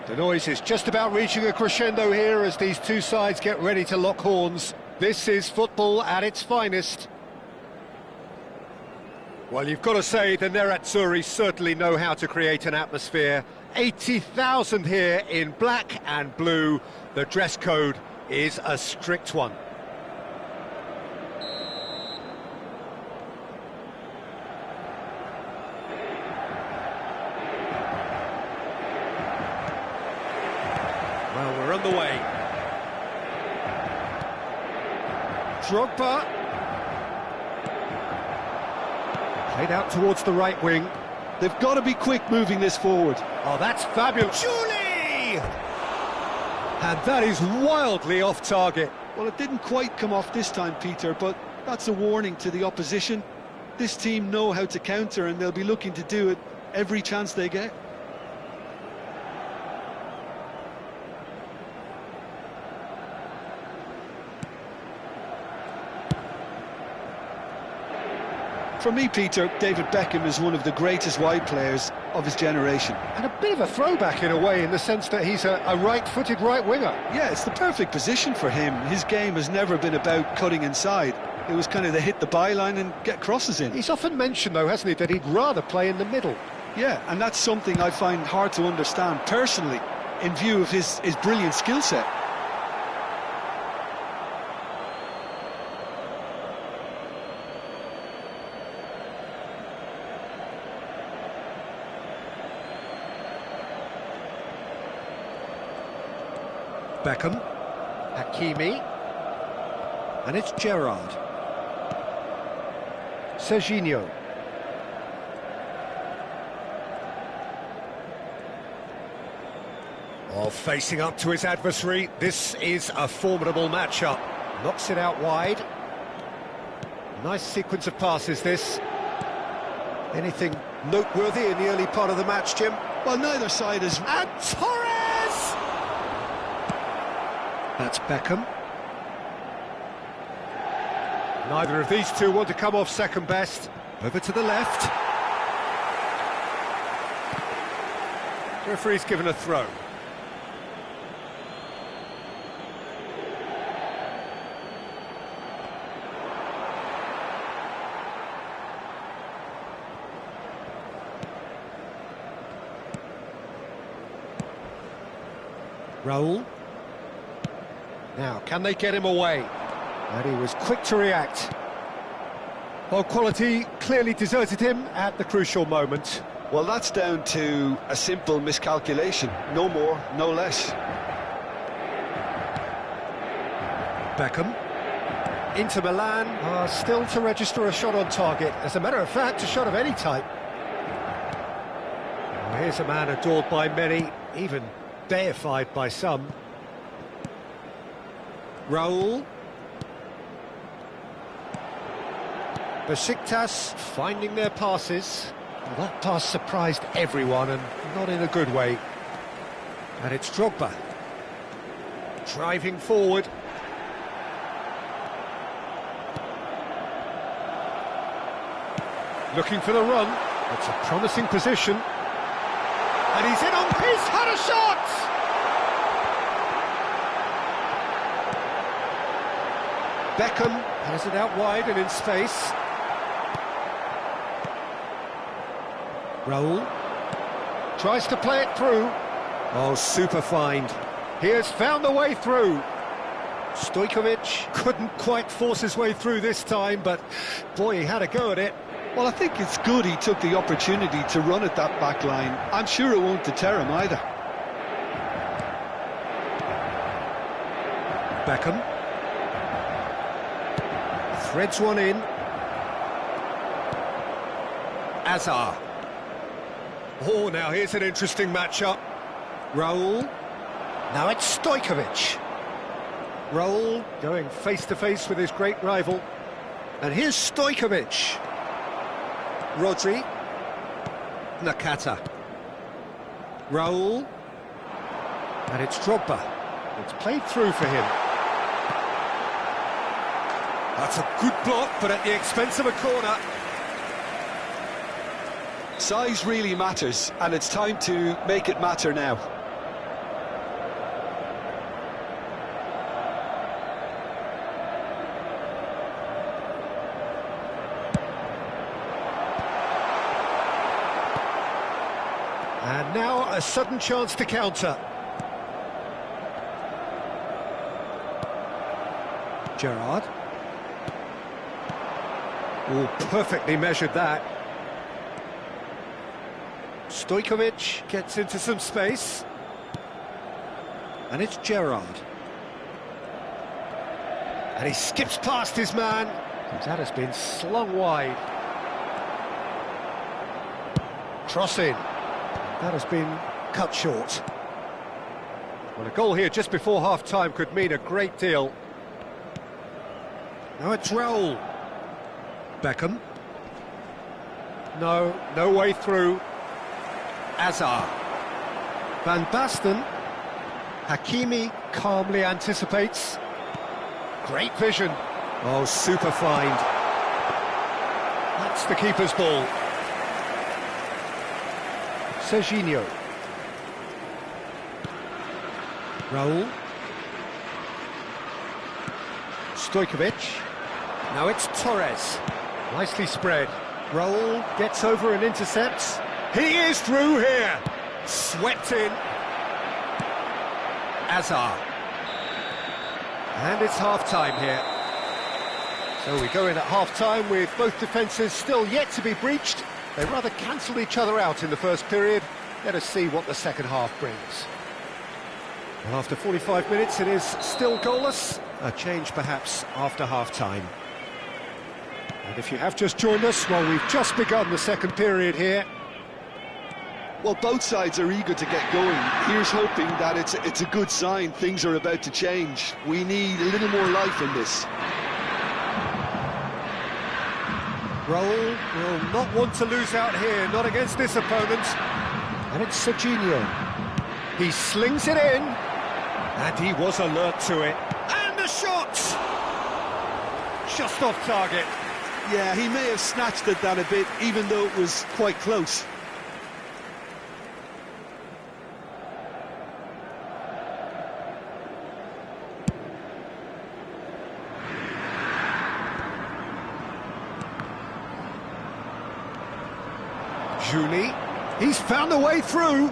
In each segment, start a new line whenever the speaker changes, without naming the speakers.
The noise is just about reaching a crescendo here as these two sides get ready to lock horns. This is football at its finest. Well, you've got to say the Nerazzurri certainly know how to create an atmosphere. 80,000 here in black and blue. The dress code is a strict one. Well, we're on the way. Drogba. Played out towards the right wing.
They've got to be quick moving this forward.
Oh, that's fabulous. Julie! And that is wildly off target.
Well, it didn't quite come off this time, Peter, but that's a warning to the opposition. This team know how to counter, and they'll be looking to do it every chance they get. For me, Peter, David Beckham is one of the greatest wide players of his generation.
And a bit of a throwback in a way, in the sense that he's a right-footed right winger.
Yeah, it's the perfect position for him. His game has never been about cutting inside. It was kind of the hit the byline and get crosses in.
He's often mentioned, though, hasn't he, that he'd rather play in the middle.
Yeah, and that's something I find hard to understand personally, in view of his brilliant skill set.
Beckham, Hakimi, and it's Gerrard. Serginho. Oh, facing up to his adversary, this is a formidable matchup. Knocks it out wide. Nice sequence of passes, this. Anything noteworthy in the early part of the match, Jim?
Well, neither side is...
And Torres! That's Beckham. Neither of these two want to come off second best. Over to the left. The referee's given a throw. Raul. Now, can they get him away? And he was quick to react. Well, quality clearly deserted him at the crucial moment.
Well, that's down to a simple miscalculation. No more, no less.
Beckham. Inter Milan are still to register a shot on target. As a matter of fact, a shot of any type. Well, here's a man adored by many, even deified by some. Raul. Besiktas finding their passes. Well, that pass surprised everyone, and not in a good way. And it's Drogba. Driving forward. Looking for the run. It's a promising position. And he's in on pace, had a shot! Beckham has it out wide and in space. Raul tries to play it through. Oh, super find. He has found the way through. Stojkovic couldn't quite force his way through this time, but boy, he had a go at it.
Well, I think it's good he took the opportunity to run at that back line. I'm sure it won't deter him either.
Beckham threads one in. Azar. Oh, now here's an interesting matchup. Raul. Now it's Stojkovic. Raul going face-to-face with his great rival. And here's Stojkovic. Rodri. Nakata. Raul. And it's Drogba. It's played through for him. That's a good block, but at the expense of a corner.
Size really matters, and it's time to make it matter now.
Now a sudden chance to counter. Gerrard. Oh, perfectly measured that. Stojkovic gets into some space. And it's Gerrard. And he skips past his man. That has been slung wide. Cross in. That has been cut short. Well, a goal here just before half-time could mean a great deal. Now it's Raul. Beckham. No way through. Azar. Van Basten. Hakimi calmly anticipates. Great vision. Oh, super find. That's the keeper's ball. Serginho. Raul. Stojkovic. Now it's Torres. Nicely spread. Raul gets over and intercepts. He is through here. Swept in. Azar. And it's half-time here. So we go in at half-time with both defences still yet to be breached. They rather cancelled each other out in the first period. Let us see what the second half brings. Well, after 45 minutes, it is still goalless. A change, perhaps, after half-time. And if you have just joined us, well, we've just begun the second period here.
Well, both sides are eager to get going. Here's hoping that it's a good sign. Things are about to change. We need a little more life in this.
Raul will not want to lose out here, not against this opponent. And it's Serginho. He slings it in. And he was alert to it. And a shot! Just off target.
Yeah, he may have snatched at that a bit, even though it was quite close.
Julie, he's found a way through.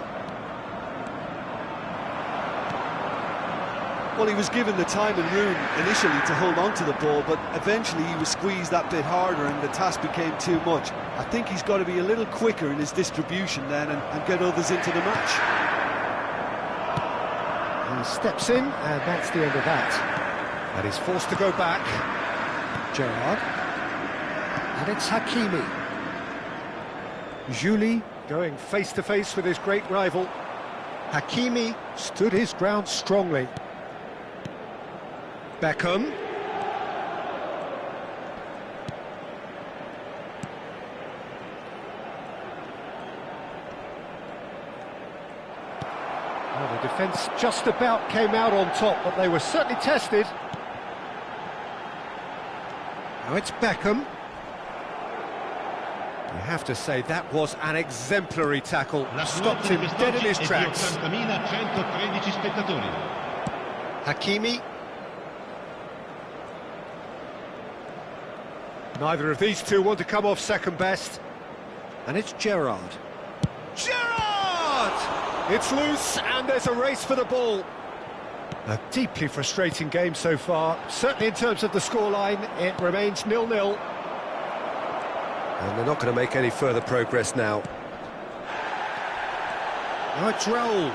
Well, he was given the time and room initially to hold on to the ball, but eventually he was squeezed that bit harder and the task became too much. I think he's got to be a little quicker in his distribution then and get others into the match.
He steps in, and that's the end of that. And he's forced to go back. Gerrard. And it's Hakimi. Julie going face-to-face with his great rival. Hakimi stood his ground strongly. Beckham. Well, the defence just about came out on top, but they were certainly tested. Now it's Beckham. You have to say that was an exemplary tackle. Stopped him dead in his tracks. Hakimi. Neither of these two want to come off second best. And it's Gerrard. Gerrard! It's loose and there's a race for the ball. A deeply frustrating game so far. Certainly in terms of the scoreline, it remains 0-0. And they're not going to make any further progress now. Now it's Raul.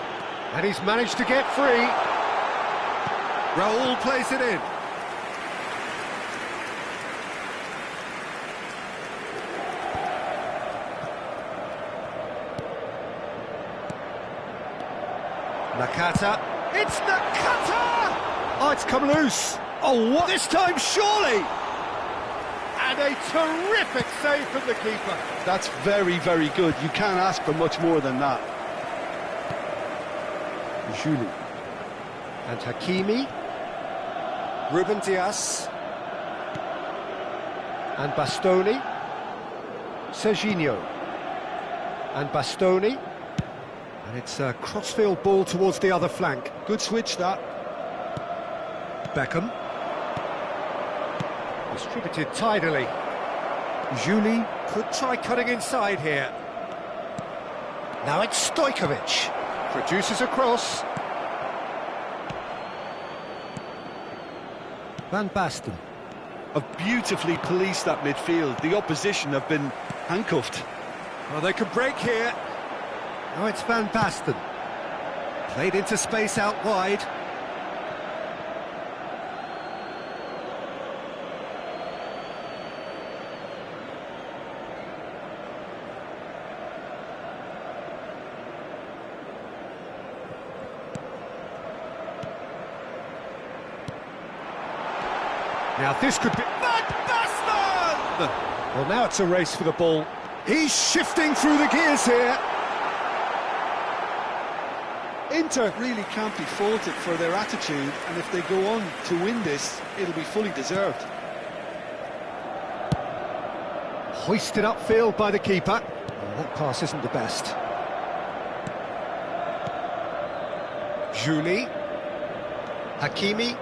And he's managed to get free. Raul plays it in. Nakata. It's Nakata! Oh, it's come loose. Oh, what? This time, surely! And a terrific save from the keeper.
That's very, very good. You can't ask for much more than that.
Julie. And Hakimi. Ruben Dias. And Bastoni. Serginho. And Bastoni. And it's a crossfield ball towards the other flank.
Good switch, that.
Beckham. Distributed tidily. Julie could try cutting inside here. Now it's Stojkovic. Produces a cross. Van Basten.
Have beautifully policed that midfield. The opposition have been handcuffed.
Well, they can break here. Now it's Van Basten. Played into space out wide. Now this could be... Van Basten! Well, now it's a race for the ball. He's shifting through the gears here.
Inter really can't be faulted for their attitude, and if they go on to win this, it'll be fully deserved.
Hoisted upfield by the keeper. Well, that pass isn't the best. Juli. Hakimi.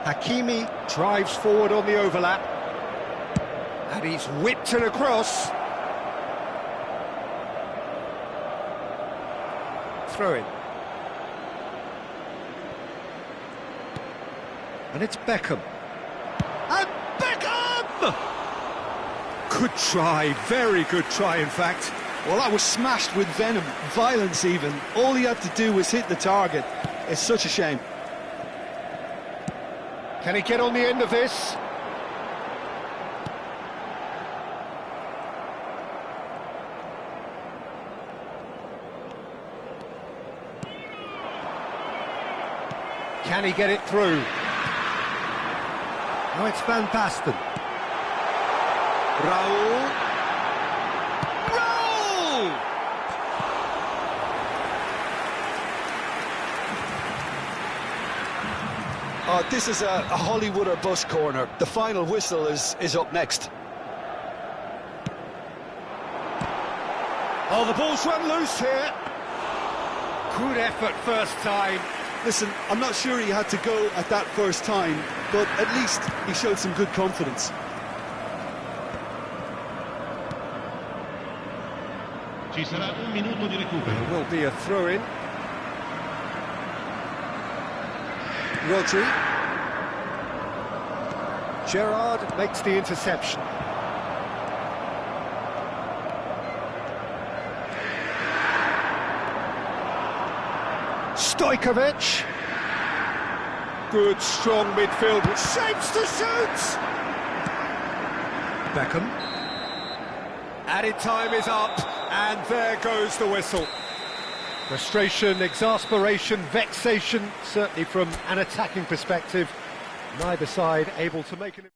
Hakimi drives forward on the overlap. And he's whipped it across. Throw in. And it's Beckham. And Beckham! Good try, very good try, in fact.
Well, that was smashed with venom, violence even. All he had to do was hit the target. It's such a shame.
Can he get on the end of this? Can he get it through? Now it's Van Basten. Raul. Raul!
This is a Hollywood or bust corner. The final whistle is up next.
Oh, the ball's run loose here. Good effort first time.
Listen, I'm not sure he had to go at that first time, but at least he showed some good confidence.
Ci sarà un minuto di recupero.
There will be a throw-in. Rodri. Gerrard makes the interception. Stojkovic. Good, strong midfield with shapes to shoot. Beckham. Added time is up, and there goes the whistle. Frustration, exasperation, vexation, certainly from an attacking perspective. Neither side able to make an...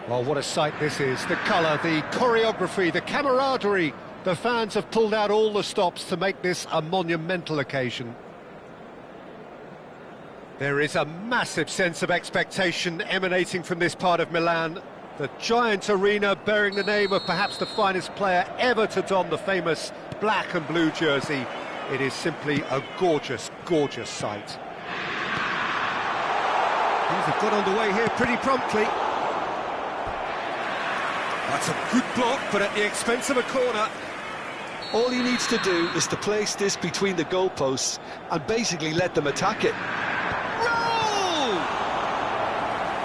Well, what a sight this is. The colour, the choreography, the camaraderie. The fans have pulled out all the stops to make this a monumental occasion. There is a massive sense of expectation emanating from this part of Milan. The giant arena bearing the name of perhaps the finest player ever to don the famous black and blue jersey. It is simply a gorgeous, gorgeous sight. Things have got underway here pretty promptly. That's a good block, but at the expense of a corner.
All he needs to do is to place this between the goalposts and basically let them attack it.
Roll!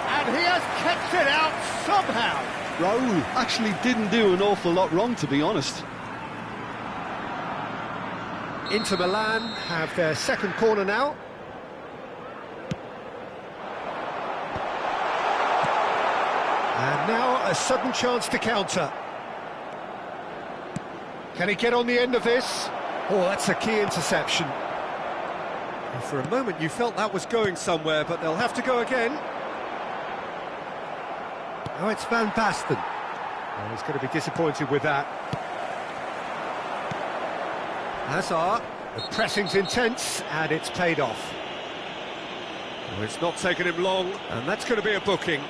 And he has kept it out somehow.
Raul actually didn't do an awful lot wrong, to be honest.
Inter Milan have their second corner now. And now a sudden chance to counter. Can he get on the end of this? Oh, that's a key interception. And for a moment you felt that was going somewhere, but they'll have to go again. Oh, it's Van Basten. Oh, he's going to be disappointed with that. Hazard, the pressing's intense, and it's paid off. Oh, it's not taken him long, and that's going to be a booking.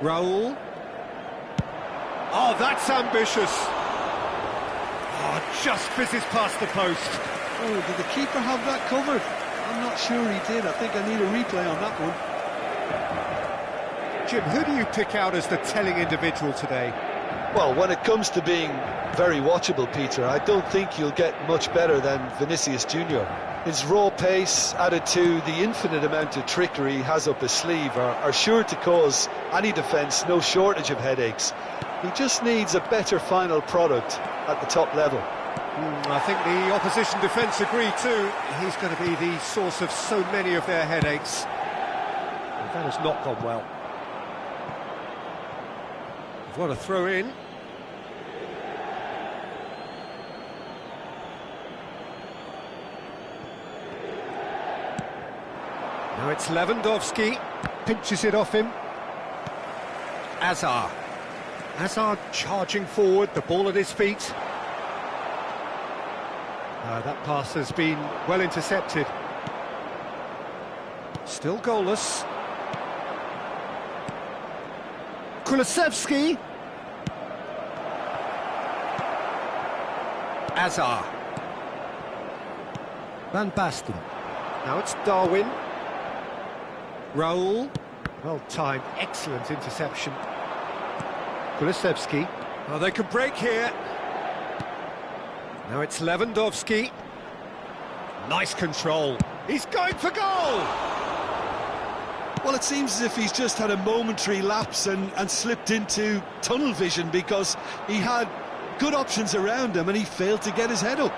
Raul. Oh, that's ambitious. Oh, just fizzes past the post.
Oh, did the keeper have that covered? I'm not sure he did. I think I need a replay on that one.
Jim, who do you pick out as the telling individual today?
Well, when it comes to being very watchable, Peter, I don't think you'll get much better than Vinicius Junior. His raw pace, added to the infinite amount of trickery he has up his sleeve, are sure to cause any defence no shortage of headaches. He just needs a better final product at the top level.
I think the opposition defence agree too. He's going to be the source of so many of their headaches. And that has not gone well. What a throw in. Now it's Lewandowski, pinches it off him. Hazard. Hazard charging forward, the ball at his feet. That pass has been well intercepted. Still goalless. Kulusevski. Hazard. Van Basten. Now it's Darwin. Raul. Well timed, excellent interception. Kulusevski. Oh, they can break here. Now it's Lewandowski. Nice control. He's going for goal!
Well, it seems as if he's just had a momentary lapse and slipped into tunnel vision, because he had good options around him and he failed to get his head up.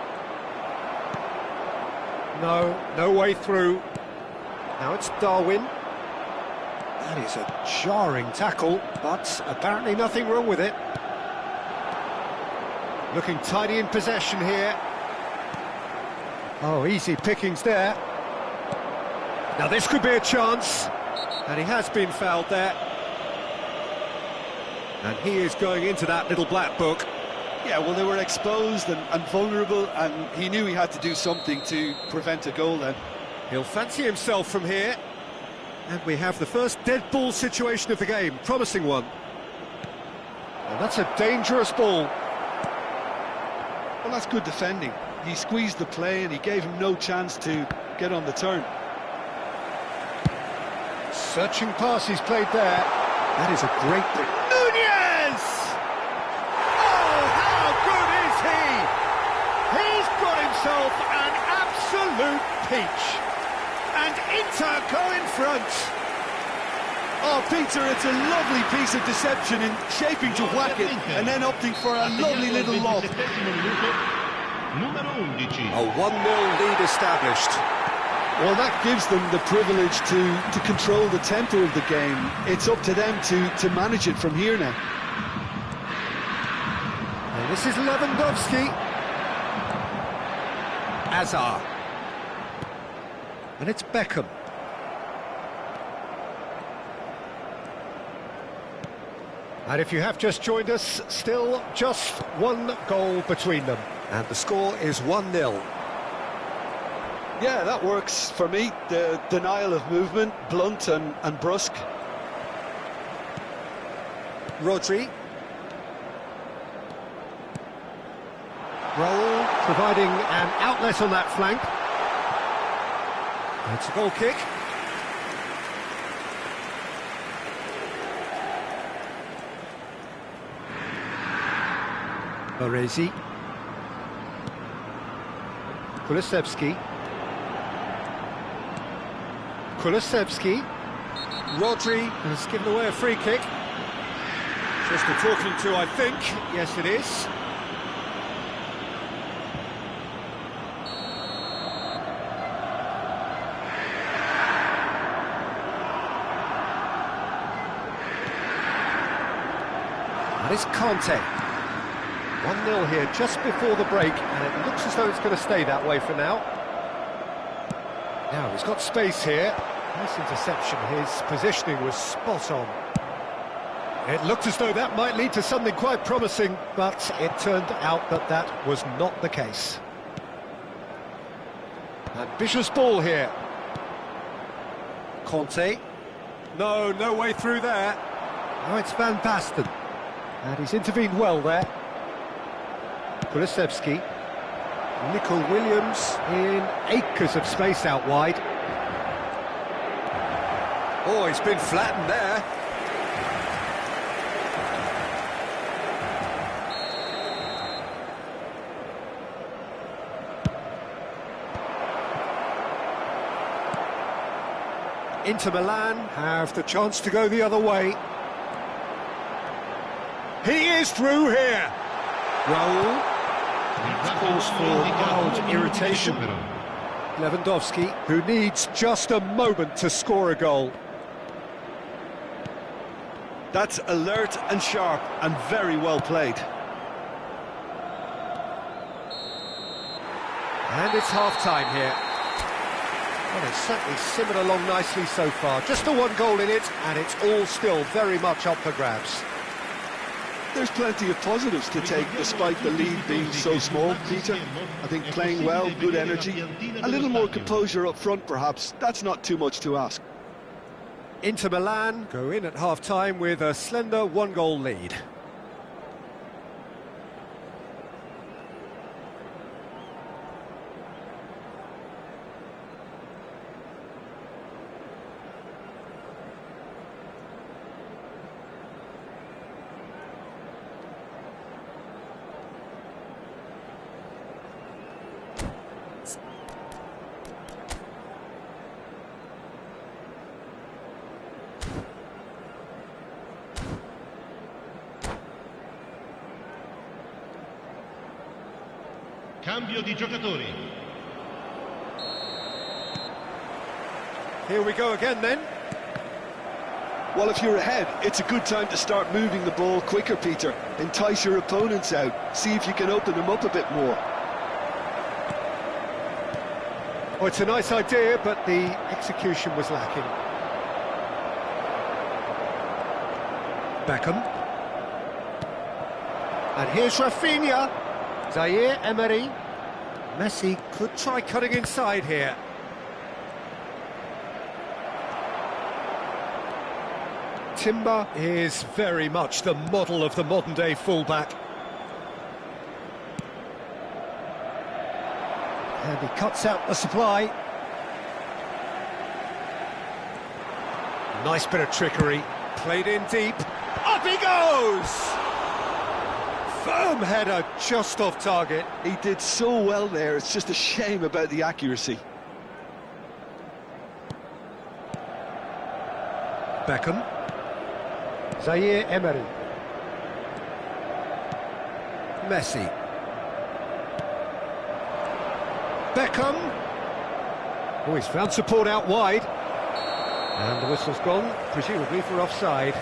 No way through. Now it's Darwin. That is a jarring tackle, but apparently nothing wrong with it. Looking tidy in possession here. Oh, easy pickings there. Now this could be a chance. And he has been fouled there. And he is going into that little black book.
Yeah, well, they were exposed and vulnerable, and he knew he had to do something to prevent a goal then.
He'll fancy himself from here. And we have the first dead ball situation of the game, promising one. And that's a dangerous ball.
Well, that's good defending. He squeezed the play and he gave him no chance to get on the turn.
Searching pass he's played there. That is a great bit. Nunez! Oh, how good is he? He's got himself an absolute peach. And Inter go in front.
Oh, Peter, it's a lovely piece of deception in shaping to whack it and then opting for a lovely little lob.
A 1-0 lead established.
Well, that gives them the privilege to control the tempo of the game. It's up to them to manage it from here now.
And this is Lewandowski. Azar. And it's Beckham. And if you have just joined us, still just one goal between them. And the score is 1-0.
Yeah, that works for me. The denial of movement, blunt and brusque.
Rodri. Raul providing an outlet on that flank. It's a goal kick. Baresi. Kulusevski. Rodri has given away a free kick. Just a talking to, I think. Yes, it is. And it's Conte. 1-0 here just before the break, and it looks as though it's going to stay that way for now. Now, he's got space here. Nice interception. His positioning was spot on. It looked as though that might lead to something quite promising, but it turned out that that was not the case. Ambitious ball here. Conte. No way through there. Now it's Van Basten. And he's intervened well there. Kulusevski. Nico Williams in acres of space out wide. Oh, he's been flattened there. Inter Milan have the chance to go the other way. He is through here. Raul. Calls for mild irritation. Lewandowski, who needs just a moment to score a goal.
That's alert and sharp and very well played.
And it's half-time here. Well, it's certainly simmered along nicely so far. Just the one goal in it, and it's all still very much up for grabs.
There's plenty of positives to take despite the lead being so small, Peter. I think playing well, good energy, a little more composure up front perhaps. That's not too much to ask.
Inter Milan go in at half-time with a slender one-goal lead.
Cambio di giocatori.
Here we go again then.
Well, if you're ahead, it's a good time to start moving the ball quicker, Peter. Entice your opponents out. See if you can open them up a bit more.
Oh, it's a nice idea, but the execution was lacking. Beckham. And here's Rafinha. Zaire Emery. Messi could try cutting inside here. Timber is very much the model of the modern-day fullback. And he cuts out the supply. Nice bit of trickery. Played in deep. Up he goes! Firm header just off target.
He did so well there, it's just a shame about the accuracy.
Beckham. Zaire Emery. Messi. Beckham. Oh, he's found support out wide. And the whistle's gone, presumably for offside.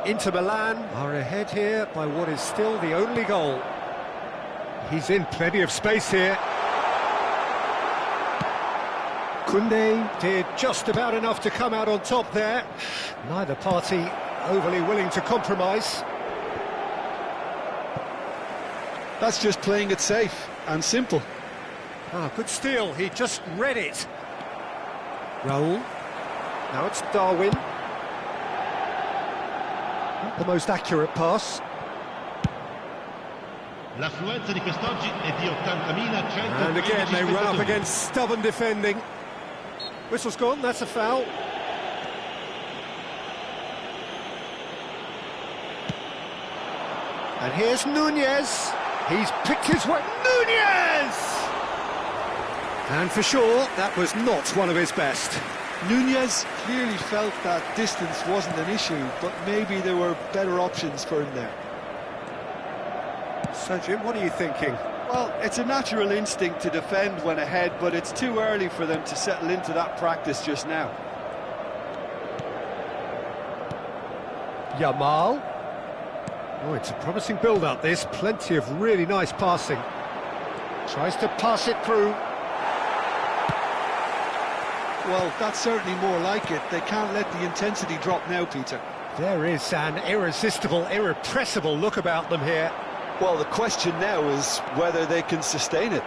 Inter Milan are ahead here by what is still the only goal. He's in plenty of space here. Koundé did just about enough to come out on top there. Neither party overly willing to compromise.
That's just playing it safe and simple.
Ah, good steal, he just read it. Raul. Now it's Darwin. Not the most accurate pass.
L'affluenza di quest'oggi è di 80.115
And again they run up
spettatori.
against stubborn defending. Whistle's gone, that's a foul. And here's Nunez. He's picked his way. Nunez! And for sure, that was not one of his best.
Nunez clearly felt that distance wasn't an issue, but maybe there were better options for him there.
So, Jim, what are you thinking?
Well, it's a natural instinct to defend when ahead, but it's too early for them to settle into that practice just now.
Yamal. Oh, it's a promising build-up, this. Plenty of really nice passing. Tries to pass it through.
Well, that's certainly more like it. They can't let the intensity drop now, Peter.
There is an irresistible, irrepressible look about them here.
Well, the question now is whether they can sustain it.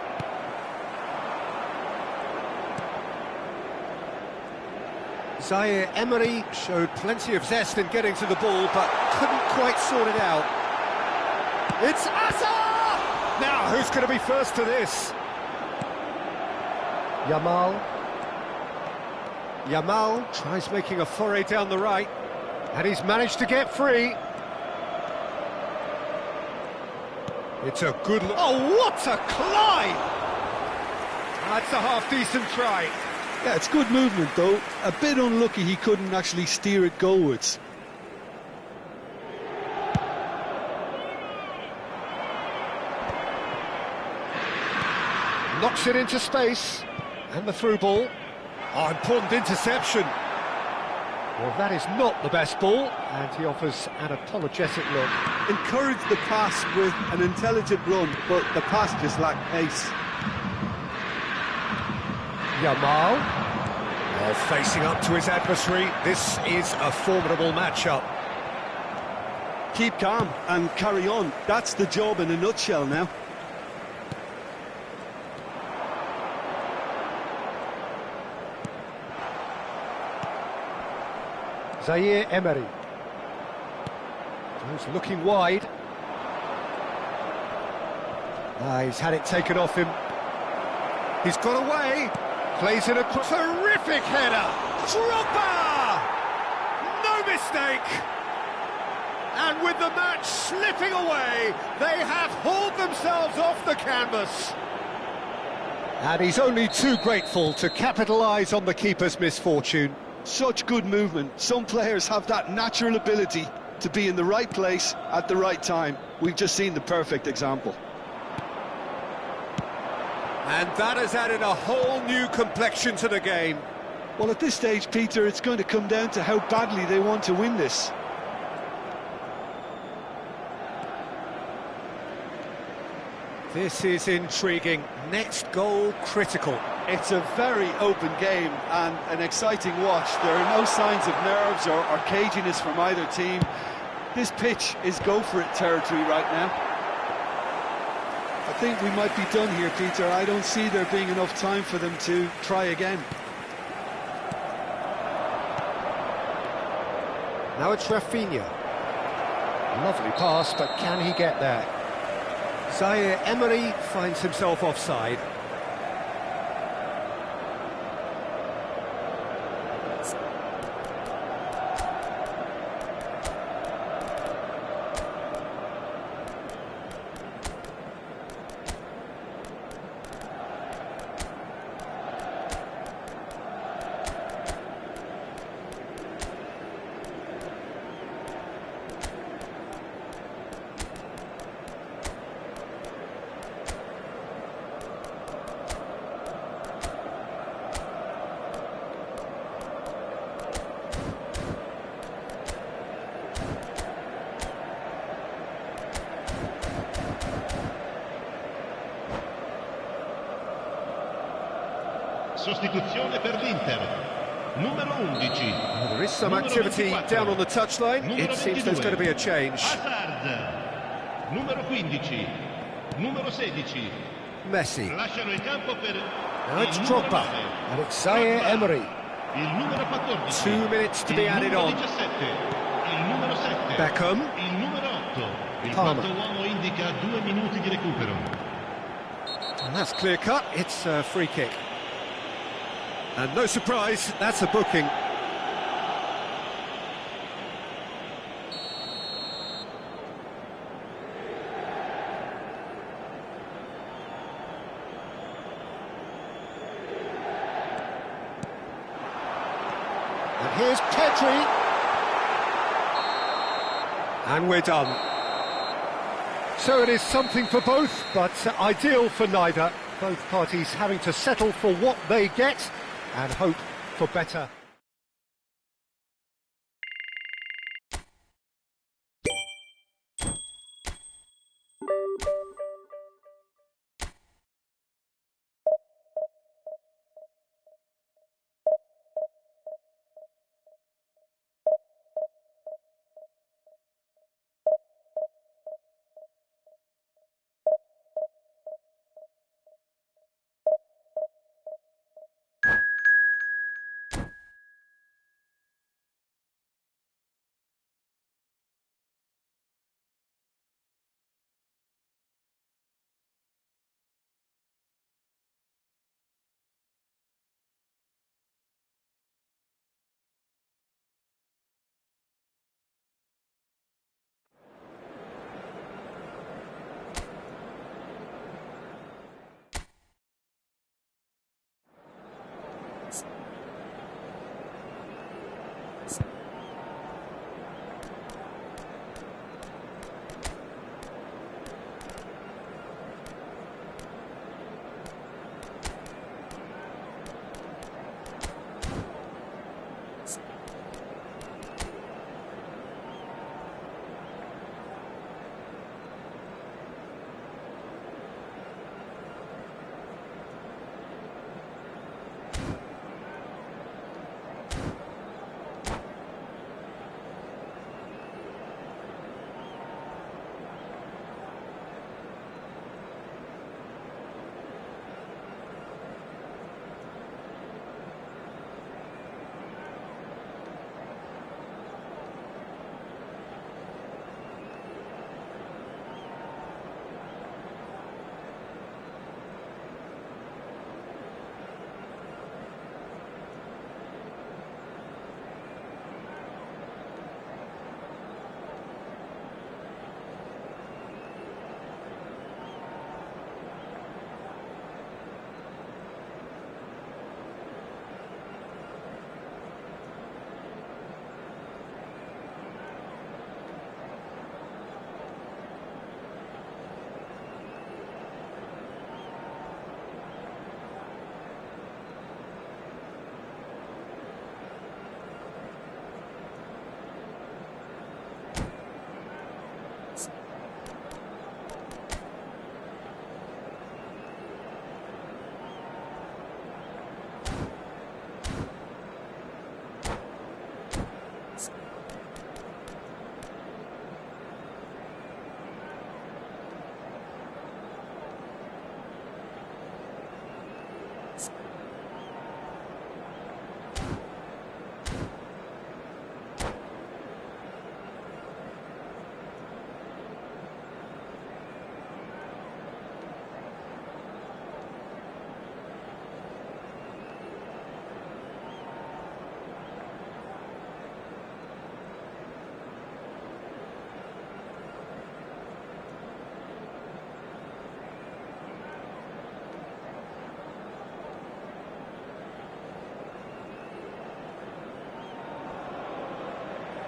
Zaire Emery showed plenty of zest in getting to the ball, but couldn't quite sort it out. It's Asa! Now, who's going to be first to this? Yamal. Yamal tries making a foray down the right, and he's managed to get free. It's a good look. Oh, what a climb! That's a half-decent try.
Yeah, it's good movement, though. A bit unlucky he couldn't actually steer it goalwards.
Knocks it into space, and the through ball. Oh, important interception. Well, that is not the best ball, and he offers an apologetic look.
Encourage the pass with an intelligent run, but the pass just lacked pace.
Yamal. Well, facing up to his adversary, this is a formidable matchup.
Keep calm and carry on. That's the job in a nutshell now.
Zaire Emery. He's looking wide. He's had it taken off him. He's got away. Plays it across. Terrific header. Drogba! No mistake. And with the match slipping away, they have hauled themselves off the canvas. And he's only too grateful to capitalise on the keeper's misfortune.
Such good movement. Some players have that natural ability to be in the right place at the right time. We've just seen the perfect example.
And that has added a whole new complexion to the game.
Well, at this stage, Peter, it's going to come down to how badly they want to win this.
This is intriguing. Next goal critical.
It's a very open game and an exciting watch. There are no signs of nerves or caginess from either team. This pitch is go-for-it territory right now. I think we might be done here, Peter. I don't see there being enough time for them to try again.
Now it's Rafinha. Lovely pass, but can he get there? Zaire Emery finds himself offside.
Sostituzione per l'Inter. Numero 11.
Well, there is some activity down on the touchline. It seems there's going to be a change.
Hazard. Numero 15. Numero 16.
Messi.
Lasciano il campo per
Now it's
il numero
Drogba.
9.
And it's Zaire Emery.
Il numero 14.
2 minutes to be
Il
added
numero
on.
17. Il numero 7.
Beckham.
Il numero 8. Il
Palmer.
quarto uomo indica 2 minuti di recupero.
And that's clear cut. It's a free kick. And no surprise, that's a booking. And here's Pedri. And we're done. So it is something for both, but ideal for neither. Both parties having to settle for what they get and hope for better.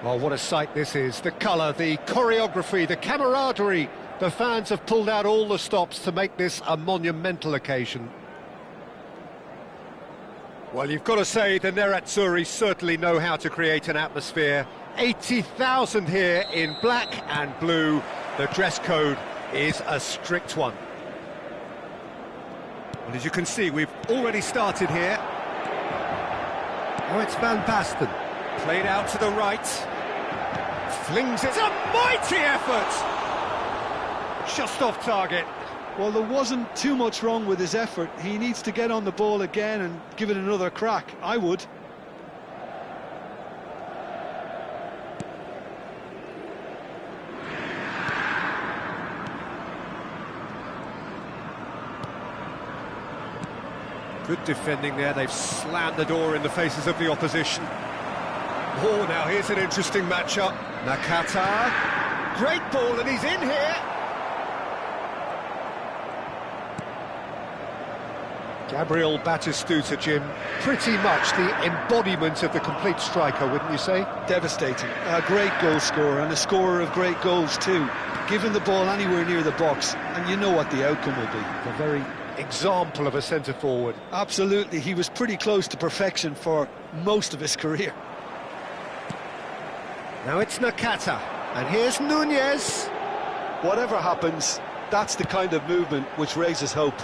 Well, what a sight this is. The colour, the choreography, the camaraderie. The fans have pulled out all the stops to make this a monumental occasion. Well, you've got to say the Nerazzurri certainly know how to create an atmosphere. 80,000 here in black and blue. The dress code is a strict one. Well, as you can see, we've already started here. Oh, it's Van Basten. Played out to the right. Flings it. A mighty effort! Just off target.
Well, there wasn't too much wrong with his effort. He needs to get on the ball again and give it another crack. I would.
Good defending there. They've slammed the door in the faces of the opposition. Oh, now here's an interesting matchup. Nakata. Great ball, and he's in here. Gabriel Batistuta, Jim, pretty much the embodiment of the complete striker, wouldn't you say?
Devastating. A great goal scorer and a scorer of great goals too. Given the ball anywhere near the box, and you know what the outcome will be.
A very example of a centre-forward.
Absolutely, he was pretty close to perfection for most of his career.
Now it's Nakata, and here's Nunez.
Whatever happens, that's the kind of movement which raises hope.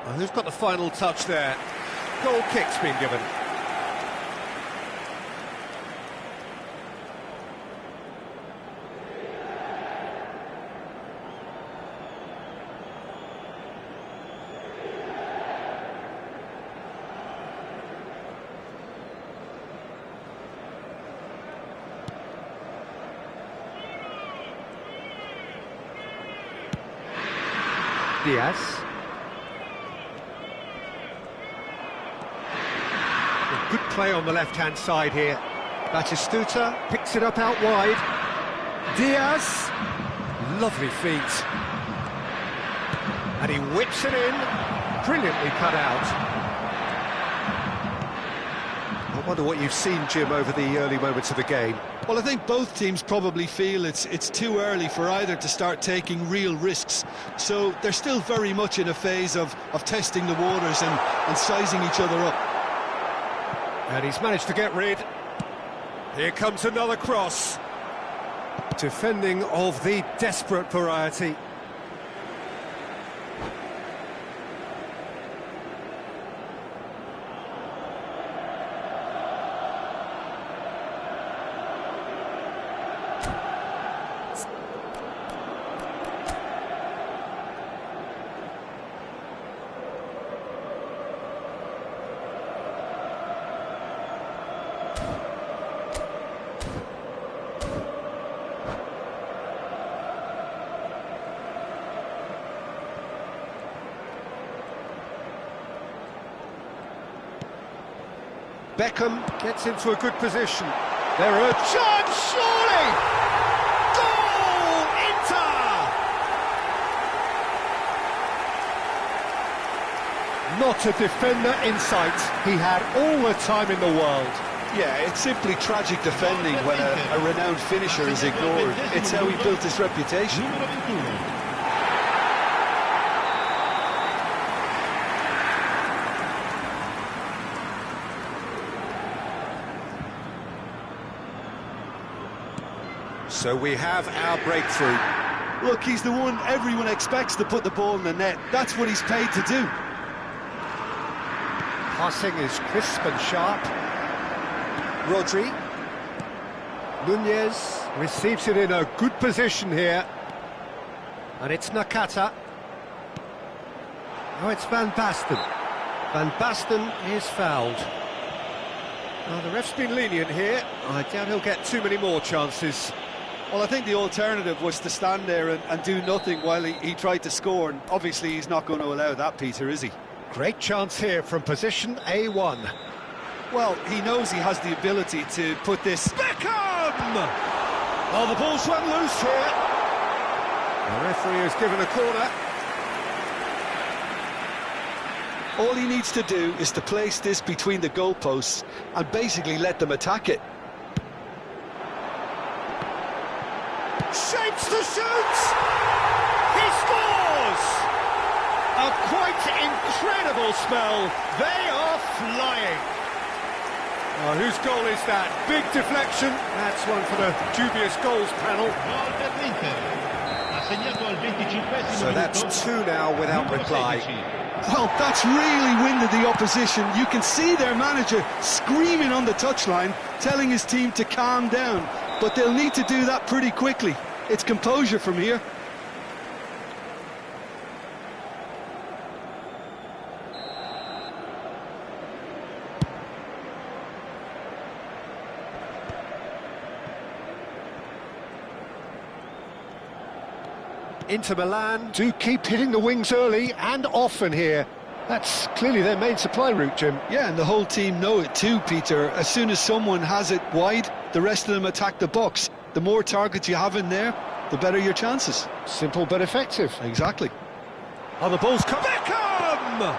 Well, who's got the final touch there? Goal kick's been given. Diaz. Good play on the left-hand side here. Batistuta picks it up out wide. Diaz. Lovely feet. And he whips it in. Brilliantly cut out. I wonder what you've seen, Jim, over the early moments of the game.
Well, I think both teams probably feel it's too early for either to start taking real risks. So they're still very much in a phase of testing the waters and sizing each other up.
And he's managed to get rid. Here comes another cross. Defending of the desperate variety. Beckham gets into a good position. There are a chance, surely! Goal! Inter! Not a defender in sight. He had all the time in the world.
Yeah, it's simply tragic defending when a renowned finisher is ignored. It's how he built his reputation.
So we have our breakthrough.
Look, he's the one everyone expects to put the ball in the net. That's what he's paid to do.
Passing is crisp and sharp. Rodri. Nunez receives it in a good position here. And it's Nakata. Oh, it's Van Basten. Van Basten is fouled. Now, the ref's been lenient here. I doubt he'll get too many more chances.
Well, I think the alternative was to stand there and do nothing while he tried to score, and obviously he's not going to allow that, Peter, is he?
Great chance here from position A1.
Well, he knows he has the ability to put this...
Beckham! Oh, the ball's run loose here. The referee has given a corner.
All he needs to do is to place this between the goalposts and basically let them attack it.
Shapes to shoot! He scores! A quite incredible spell. They are flying. Oh, whose goal is that? Big deflection. That's one for the dubious goals panel.
Gol dell'Inter. Ha Assegnato al 25esimo
So that's
minuto.
two now without
Numero
reply.
16.
Well, that's really winded the opposition. You can see their manager screaming on the touchline, telling his team to calm down. But they'll need to do that pretty quickly. It's composure from here.
Inter Milan do keep hitting the wings early and often here. That's clearly their main supply route, Jim.
Yeah, and the whole team know it too, Peter. As soon as someone has it wide, the rest of them attack the box. The more targets you have in there, the better your chances.
Simple but effective.
Exactly.
Oh, the ball's come. Beckham!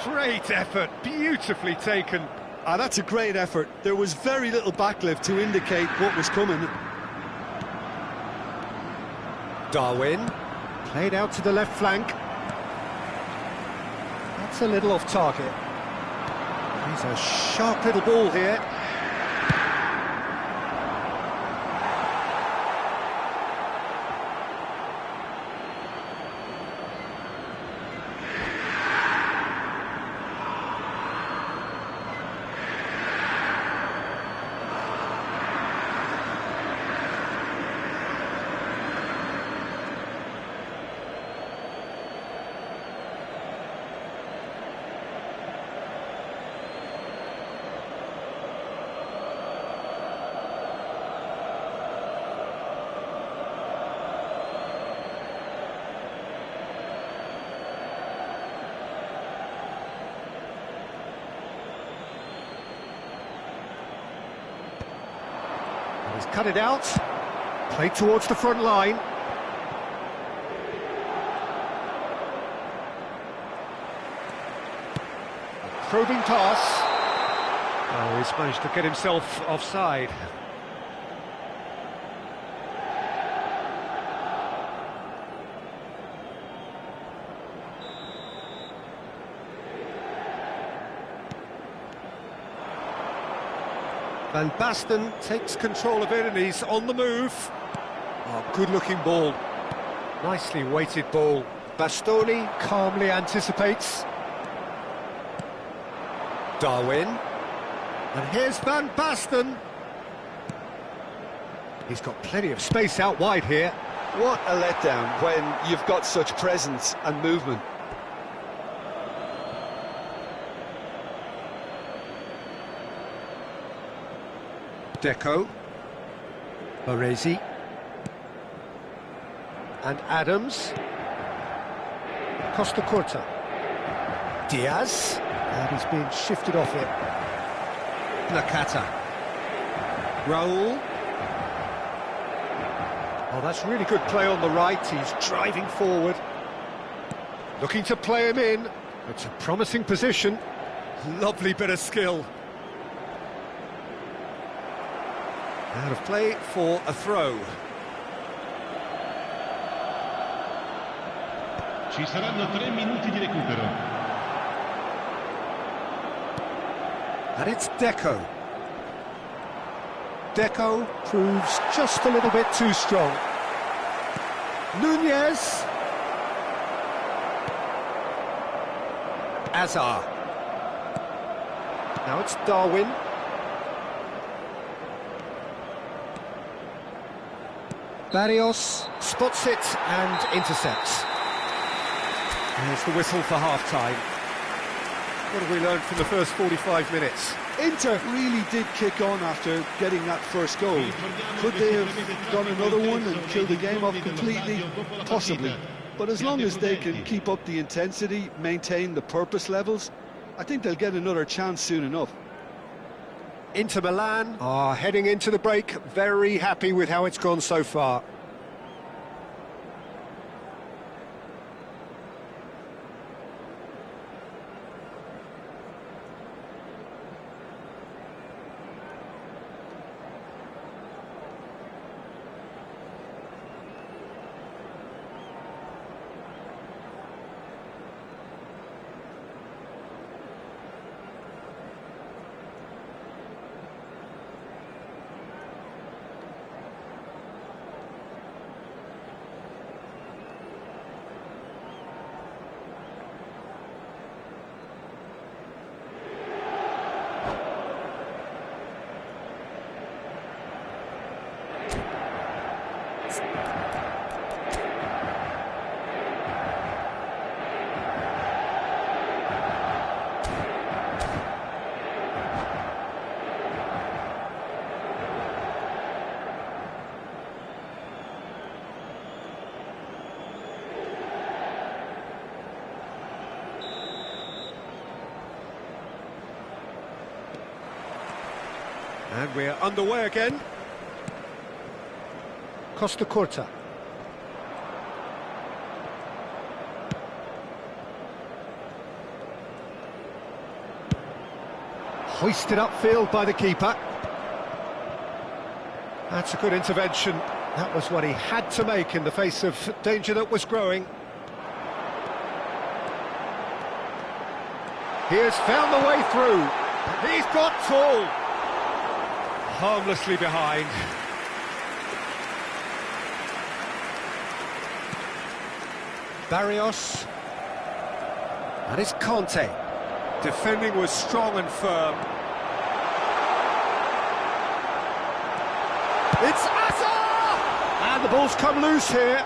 Great effort, beautifully taken.
Ah, that's a great effort. There was very little backlift to indicate what was coming.
Darwin, played out to the left flank. That's a little off target. He's a sharp little ball here. He's cut it out, played towards the front line. A probing pass. Oh, he's managed to get himself offside. Van Basten takes control of it and he's on the move. Oh, good-looking ball. Nicely weighted ball. Bastoni calmly anticipates. Darwin. And here's Van Basten. He's got plenty of space out wide here.
What a letdown when you've got such presence and movement.
Deco, Baresi, and Adams, Costa Curta, Diaz, and he's being shifted off it. Nakata, Raul. Oh, that's really good play on the right. He's driving forward, looking to play him in. It's a promising position. Lovely bit of skill. Out of play for a throw.
Ci saranno 3 minuti di recupero.
And it's Deco. Deco proves just a little bit too strong. Nunez. Azar. Now it's Darwin. Barrios spots it and intercepts. There's the whistle for half-time. What have we learned from the first 45 minutes?
Inter really did kick on after getting that first goal. Could they have done another one and killed the game off completely? Possibly. But as long as they can keep up the intensity, maintain the purpose levels, I think they'll get another chance soon enough.
Inter Milan are heading into the break, very happy with how it's gone so far. And we're underway again. Costa Curta. Hoisted upfield by the keeper. That's a good intervention. That was what he had to make in the face of danger that was growing. He has found the way through. He's got full. Harmlessly behind. Barrios. And it's Conte. Defending was strong and firm. It's Asa! And the ball's come loose here.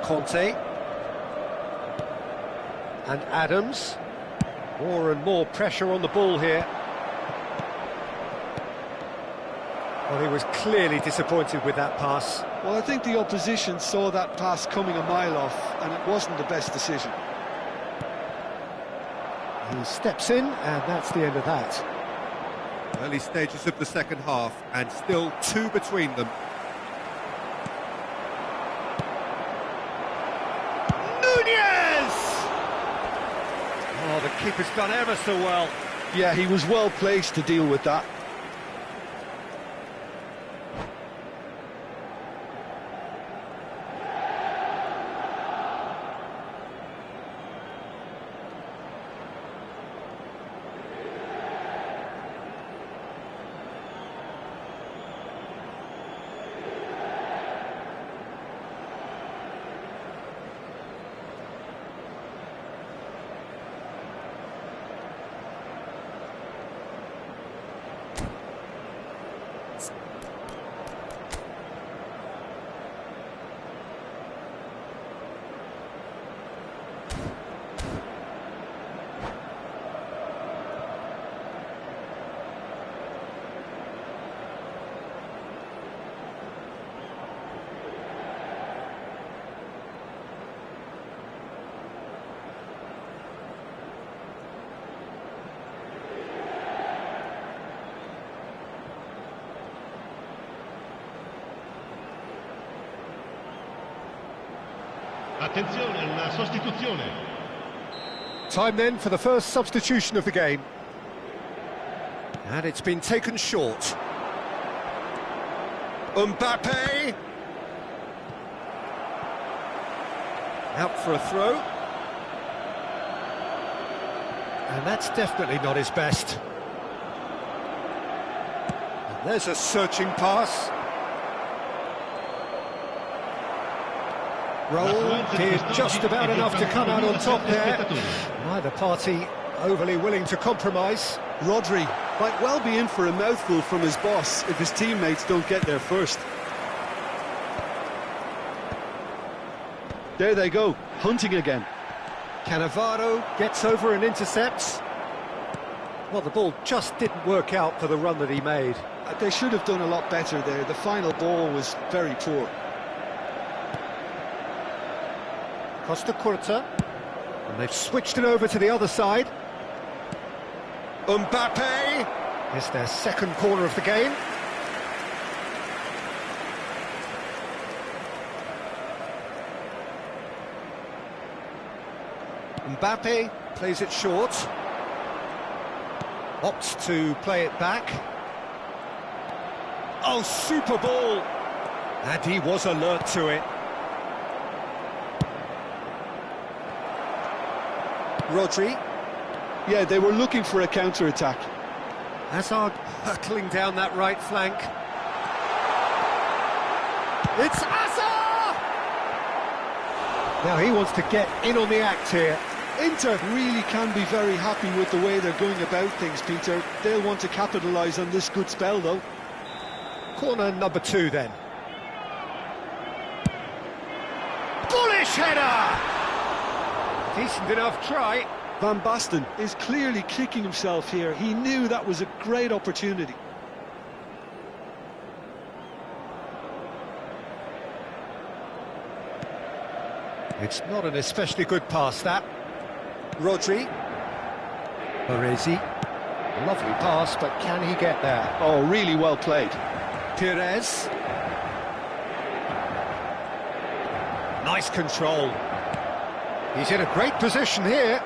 Conte. And Adams. More and more pressure on the ball here. Well, he was clearly disappointed with that pass.
Well, I think the opposition saw that pass coming a mile off, and it wasn't the best decision.
He steps in, and that's the end of that.
Early stages of the second half, and still 2 between them.
Nunez! Oh, the keeper's done ever so well.
Yeah, he was well placed to deal with that.
Attenzione, una sostituzione.
Time then for the first substitution of the game. And it's been taken short. Mbappe! Out for a throw. And that's definitely not his best. And there's a searching pass. Raul did just about enough to come out on top there. Neither party overly willing to compromise.
Rodri might well be in for a mouthful from his boss if his teammates don't get there first. There they go, hunting again.
Cannavaro gets over and intercepts. Well, the ball just didn't work out for the run that he made.
They should have done a lot better there. The final ball was very poor.
Costa Curta, and they've switched it over to the other side. Mbappe! It's their second corner of the game. Mbappe plays it short. Opts to play it back. Oh, super ball! And he was alert to it. Rodri.
Yeah, they were looking for a counter-attack.
Hazard hurtling down that right flank. It's Asa! Now he wants to get in on the act here.
Inter really can be very happy with the way they're going about things, Peter. They'll want to capitalise on this good spell, though.
Corner number 2, then. Bullish header! Decent enough try.
Van Basten is clearly kicking himself here. He knew that was a great opportunity.
It's not an especially good pass, that. Rodri. Baresi. Lovely pass, but can he get there?
Oh, really well played.
Pires. Nice control. He's in a great position here.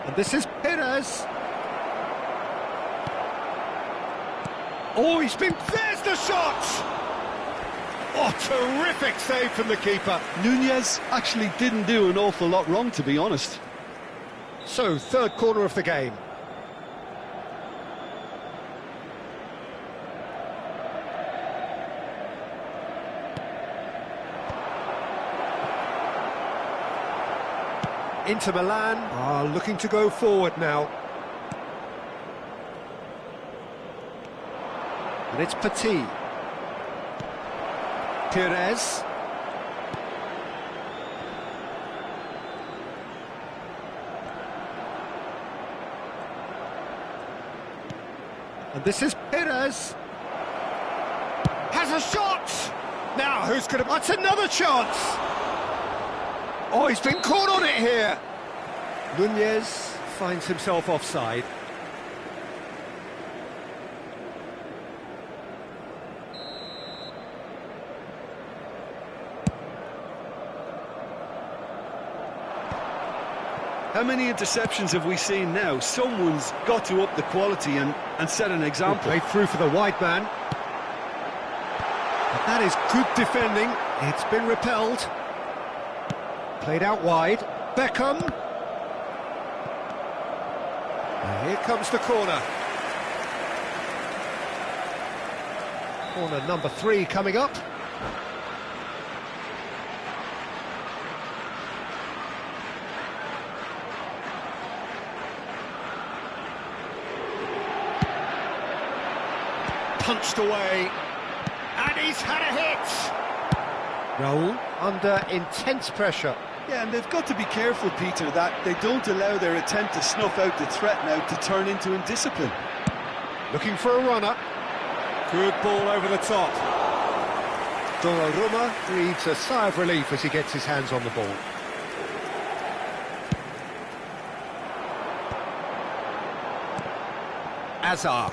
And this is Pires. Oh, there's the shot! Oh, terrific save from the keeper.
Nunez actually didn't do an awful lot wrong, to be honest.
So, third corner of the game. Inter Milan are looking to go forward now. And it's Petit. Pires. And this is Pires. Has a shot! Now, who's going to... That's another chance! Oh, he's been caught on it here! Nunez finds himself offside.
How many interceptions have we seen now? Someone's got to up the quality and set an example.
Played through for the wide man. But that is good defending. It's been repelled. Played out wide. Beckham. And here comes the corner. Corner number 3 coming up. Punched away. And he's had a hit. Raul under intense pressure.
Yeah, and they've got to be careful, Peter, that they don't allow their attempt to snuff out the threat now to turn into indiscipline.
Looking for a runner. Good ball over the top. Donnarumma breathes a sigh of relief as he gets his hands on the ball. Azar.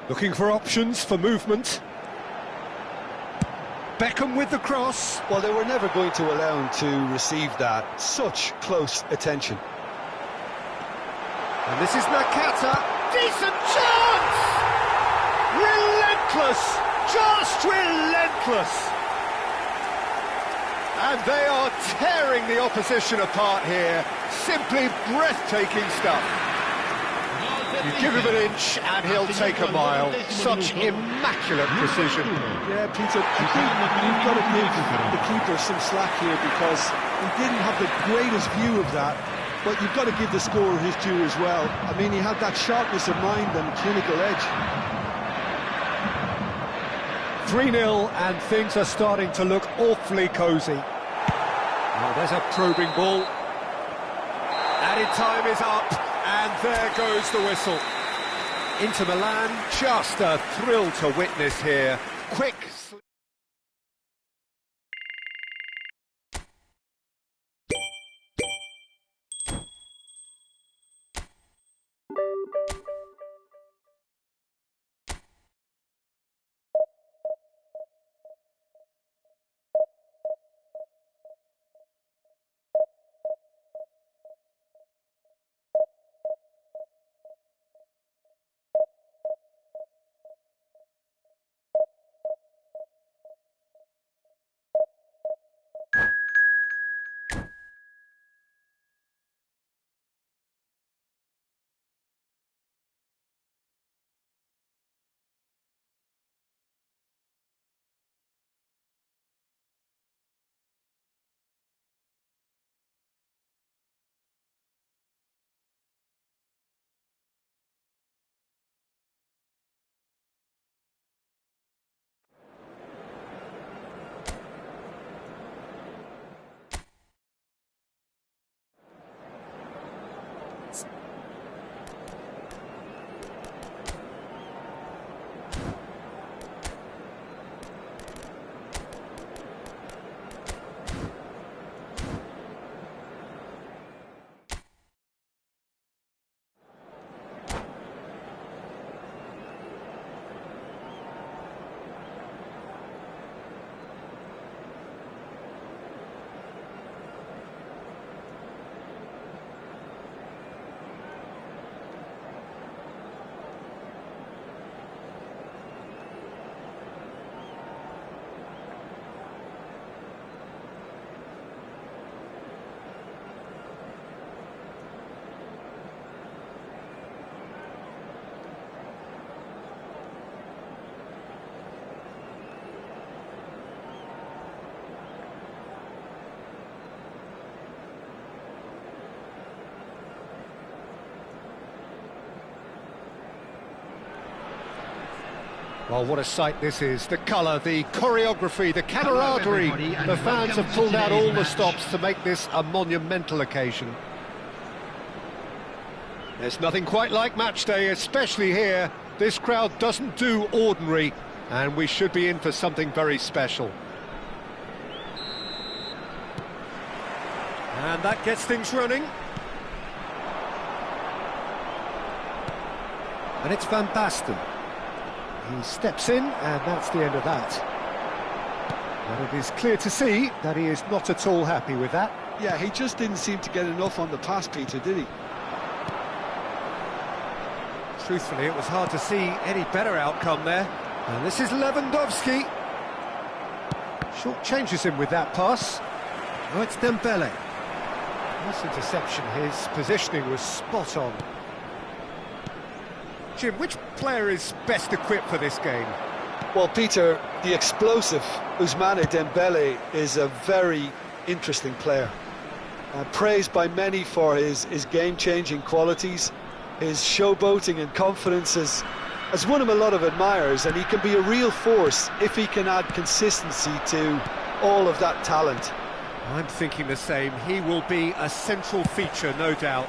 Looking for options for movement. Beckham with the cross.
Well, they were never going to allow him to receive that. Such close attention.
And this is Nakata. Decent chance! Relentless! Just relentless! And they are tearing the opposition apart here. Simply breathtaking stuff. You give him an inch and he'll take a mile. Such immaculate precision.
Yeah, Peter, I think you've got to give the keeper some slack here because he didn't have the greatest view of that, but you've got to give the scorer his due as well. I mean, he had that sharpness of mind and clinical edge.
3-0 and things are starting to look awfully cosy. Oh, there's a probing ball. Added time is up. And there goes the whistle. Inter Milan, just a thrill to witness here. Quick Well, what a sight this is. The colour, the choreography, the camaraderie. The fans have pulled out all the stops to make this a monumental occasion. There's nothing quite like match day, especially here. This crowd doesn't do ordinary, and we should be in for something very special. And that gets things running. And it's Van Basten. He steps in, and that's the end of that. And it is clear to see that he is not at all happy with that.
Yeah, he just didn't seem to get enough on the pass, Peter, did he?
Truthfully, it was hard to see any better outcome there. And this is Lewandowski. Short changes him with that pass. Oh, it's Dembele. Nice interception. His positioning was spot on. Jim, which player is best equipped for this game?
Well, Peter, the explosive Ousmane Dembele is a very interesting player. Praised by many for his game-changing qualities. His showboating and confidence has won him a lot of admirers, and he can be a real force if he can add consistency to all of that talent.
I'm thinking the same. He will be a central feature, no doubt.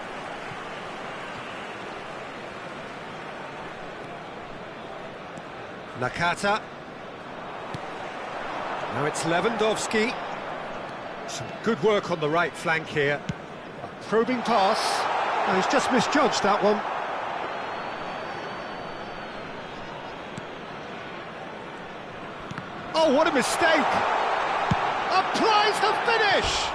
Nakata. Now it's Lewandowski. Some good work on the right flank here. A probing pass. Oh, he's just misjudged that one. Oh, what a mistake! Applies the finish!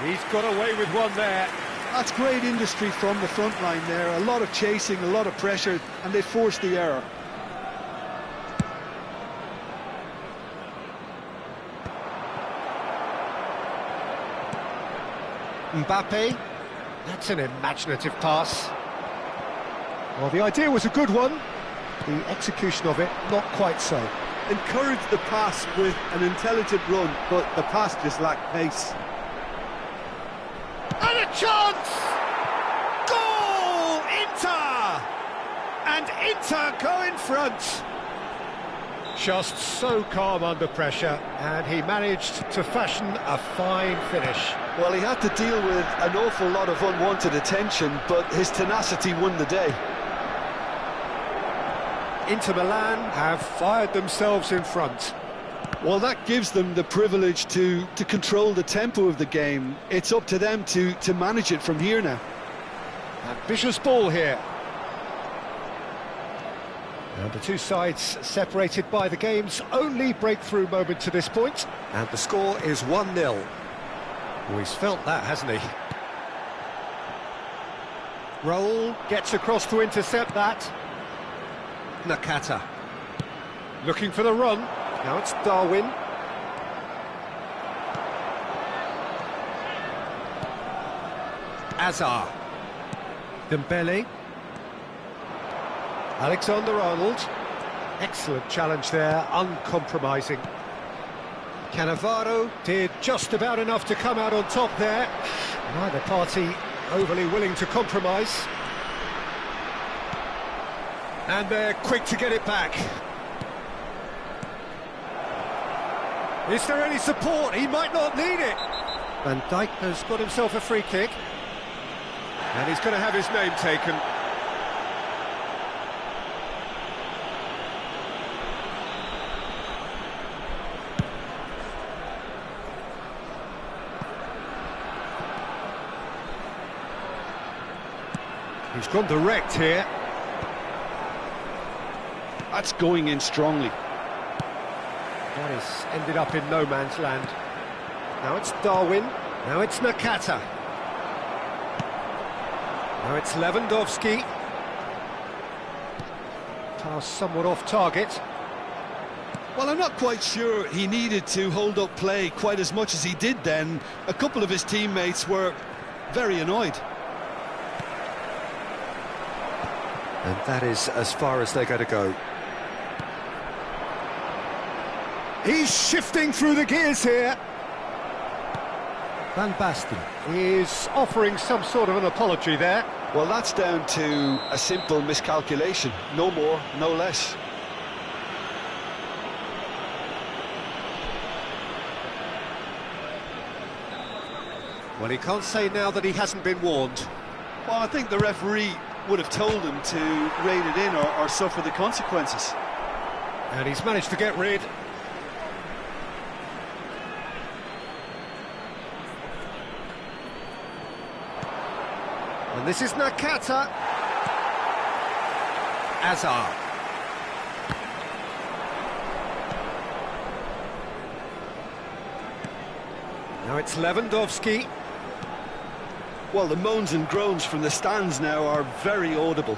He's got away with one there.
That's great industry from the front line there. A lot of chasing, a lot of pressure, and they forced the error.
Mbappe. That's an imaginative pass. Well, the idea was a good one. The execution of it, not quite so.
Encouraged the pass with an intelligent run, but the pass just lacked pace.
And a chance! Goal! Inter! And Inter go in front. Just so calm under pressure, and he managed to fashion a fine finish.
Well, he had to deal with an awful lot of unwanted attention, but his tenacity won the day.
Inter Milan have fired themselves in front.
Well, that gives them the privilege to control the tempo of the game. It's up to them to manage it from here now.
Ambitious ball here. And the two sides separated by the game's only breakthrough moment to this point. And the score is 1-0. Well, he's felt that, hasn't he? Raul gets across to intercept that. Nakata. Looking for the run. Now it's Darwin. Azar. Dembele. Alexander-Arnold. Excellent challenge there, uncompromising. Cannavaro did just about enough to come out on top there. Neither party overly willing to compromise. And they're quick to get it back. Is there any support? He might not need it. Van Dijk has got himself a free kick. And he's going to have his name taken. He's gone direct here.
That's going in strongly.
That has ended up in no man's land. Now it's Darwin. Now it's Nakata. Now it's Lewandowski. Pass somewhat off target.
Well, I'm not quite sure he needed to hold up play quite as much as he did then. A couple of his teammates were very annoyed.
And that is as far as they're going to go. He's shifting through the gears here. Van Basten is offering some sort of an apology there.
Well, that's down to a simple miscalculation. No more, no less.
Well, he can't say now that he hasn't been warned.
Well, I think the referee would have told him to rein it in or suffer the consequences.
And he's managed to get rid. And this is Nakata. Azar. Now it's Lewandowski.
Well, the moans and groans from the stands now are very audible.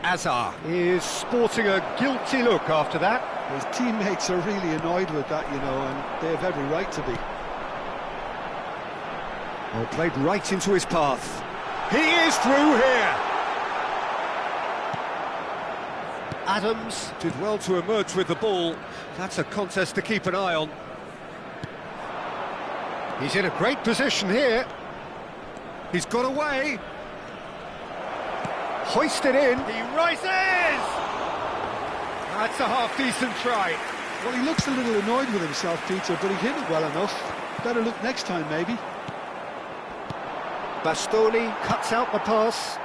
Azar is sporting a guilty look after that.
His teammates are really annoyed with that, you know, and they have every right to be.
Well, played right into his path. He is through here. Adams did well to emerge with the ball. That's a contest to keep an eye on. He's in a great position here. He's got away. Hoisted in. He rises! That's a half-decent try.
Well, he looks a little annoyed with himself, Peter, but he hit it well enough. Better look next time, maybe.
Bastoni cuts out the pass.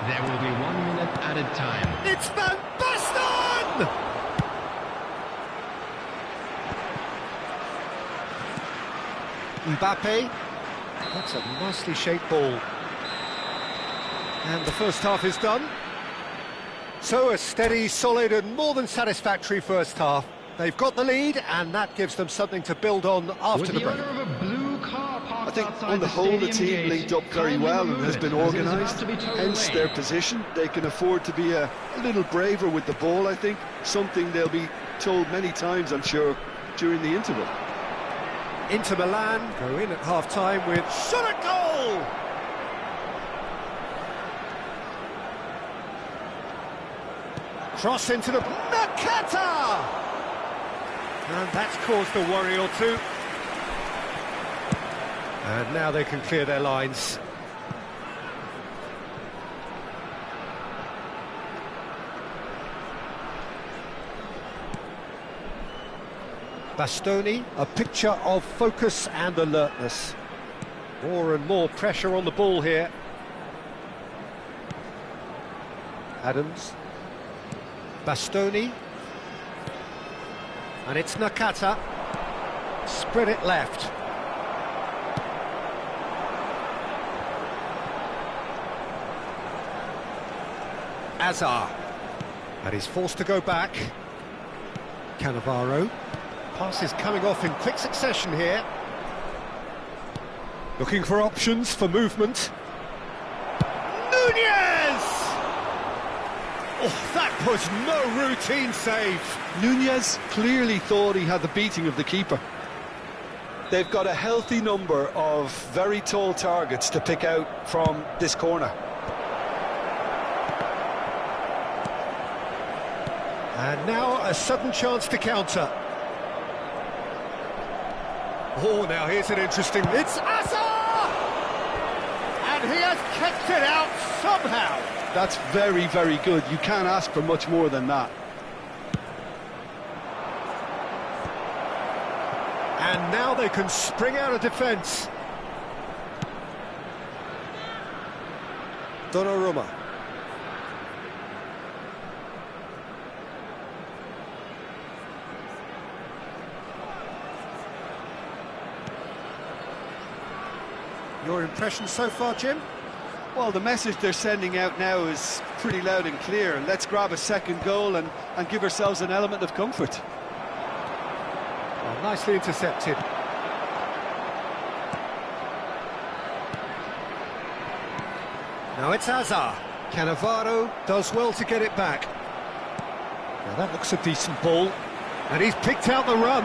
There will be 1 minute added time.
It's Van Basten! Mbappe. That's a nicely shaped ball. And the first half is done. So a steady, solid and more than satisfactory first half. They've got the lead and that gives them something to build on after the break.
I think on the whole the team linked up very well and has been organised, hence their position. They can afford to be a little braver with the ball, I think. Something they'll be told many times, I'm sure, during the interval.
Inter Milan go in at half-time with shot at goal! Cross into the... Nakata! And that's caused a worry or two. And now they can clear their lines. Bastoni, a picture of focus and alertness. More and more pressure on the ball here. Adams. Bastoni. And it's Nakata. Spread it left. Azar. And he's forced to go back. Cannavaro. Pass is coming off in quick succession here. Looking for options for movement. Nunez! Oh, that was no routine save.
Nunez clearly thought he had the beating of the keeper. They've got a healthy number of very tall targets to pick out from this corner.
And now a sudden chance to counter. Oh, now here's an interesting... It's Azar! And he has kept it out somehow.
That's very, very good. You can't ask for much more than that.
And now they can spring out of defence. Donnarumma. Your impression so far, Jim?
Well, the message they're sending out now is pretty loud and clear. Let's grab a second goal and give ourselves an element of comfort.
Well, nicely intercepted. Now it's Azar. Cannavaro does well to get it back. Now that looks a decent ball. And he's picked out the run.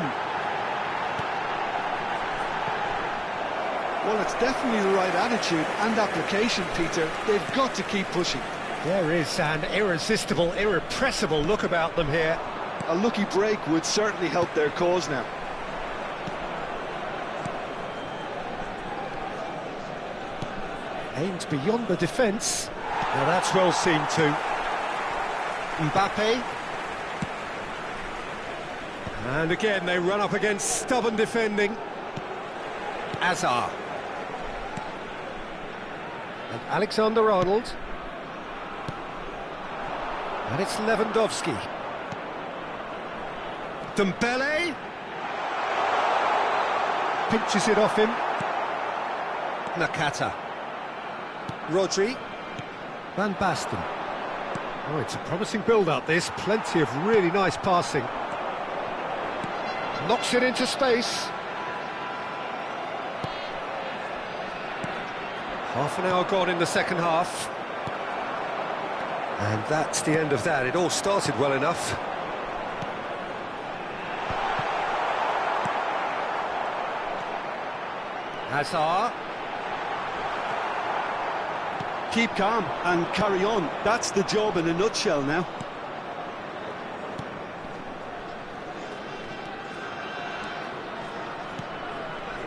Well, it's definitely the right attitude and application, Peter. They've got to keep pushing.
There is an irresistible, irrepressible look about them here.
A lucky break would certainly help their cause now.
Aims beyond the defence. Now that's well seen too. Mbappe. And again they run up against stubborn defending. Azar. And Alexander-Arnold. And it's Lewandowski. Dembele. Pinches it off him. Nakata. Rodri. Van Basten. Oh, it's a promising build-up, this. Plenty of really nice passing. Knocks it into space. Half an hour gone in the second half. And that's the end of that. It all started well enough. Hazard.
Keep calm and carry on. That's the job in a nutshell now.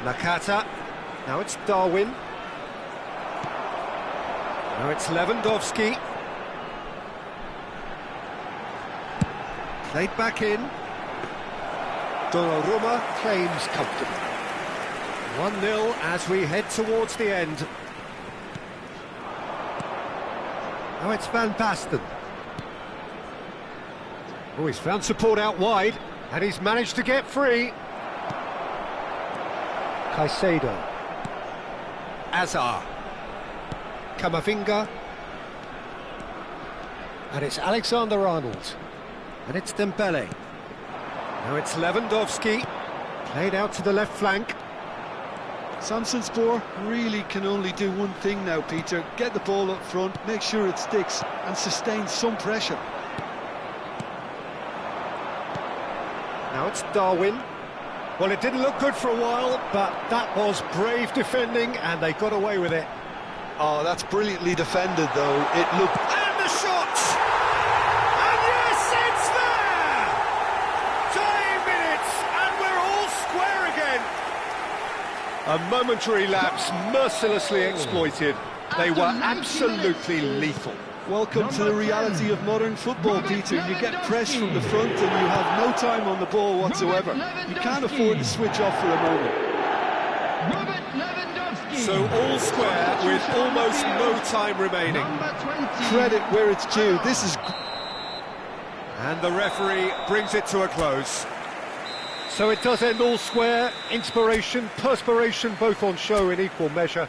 Nakata. Now it's Darwin. Now it's Lewandowski. Played back in. Donnarumma claims comfortably. 1-0 as we head towards the end. Now it's Van Basten. Oh, he's found support out wide, and he's managed to get free. Caicedo. Azar. Camavinga. And it's Alexander-Arnold. And it's Dembele. Now it's Lewandowski. Played out to the left flank.
Samsunspor really can only do one thing now, Peter. Get the ball up front, make sure it sticks, and sustain some pressure.
Now it's Darwin. Well, it didn't look good for a while, but that was brave defending, and they got away with it.
Oh, that's brilliantly defended, though. It looked...
And the shot! And yes, it's there! 5 minutes, and we're all square again. A momentary lapse, mercilessly exploited. They were absolutely lethal.
Welcome to the reality of modern football, Peter. You get pressed from the front and you have no time on the ball whatsoever. You can't afford to switch off for a moment.
So all square with almost no time remaining.
Credit where it's due. This is...
And the referee brings it to a close. So it does end all square. Inspiration, perspiration, both on show in equal measure.